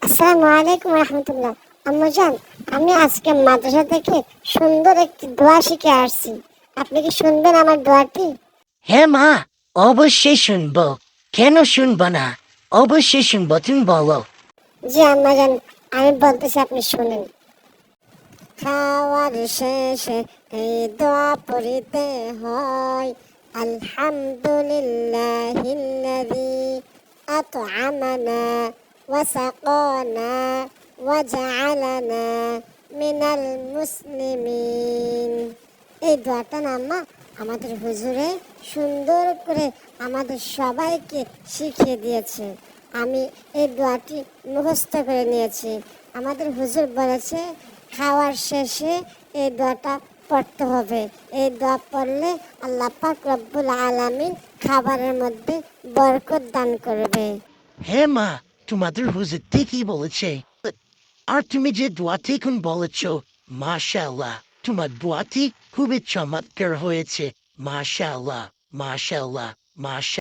আসসালামু আলাইকুম রহমতুল্লাহ। আম্মুজান, আমি আজকে মাদ্রাসা থেকে সুন্দর একটি দোয়া শিখে আসছি। আপনি কি শুনবেন আমার দোয়াটি? হ্যাঁ মা, অবশ্যই শুনবো। কেন শুনবো না? অবশ্যই শুনবো, তুমি বলো। জি আম্মাজান, আমি বলতেছি, আপনি শুনেন। খাওয়ার শেষে এই দোয়া পড়িতে হয়, আলহামদুলিল্লাহিল্লাযী আত'আমানা ওয়া সাকানা ওয়া জাআলানা মিনাল মুসলিমিন। এই দোয়াটা না আম্মা, আমাদের হুজুরে সুন্দর করে আমাদের সবাইকে শিখিয়ে দিয়েছে। আমি এই দোয়াটি মুখস্থ করে নিয়েছি। আমাদের হুজুর বলেছে খাওয়ার শেষে এই দোয়াটা পড়তে হবে। এই দোয়া পড়লে আল্লাহ পাক রব্বুল আলামিন খাবারের মধ্যে বরকত দান করবে। হ্যাঁ মা, তোমাদের হুজুর ঠিকই বলেছে। আর তুমি যে দোয়াটি এখন বলেছ, মাশাআল্লাহ, তোমার দোয়াটি খুবই চমৎকার হয়েছে। মাশাআল্লাহ, মাশাআল্লাহ, মাশা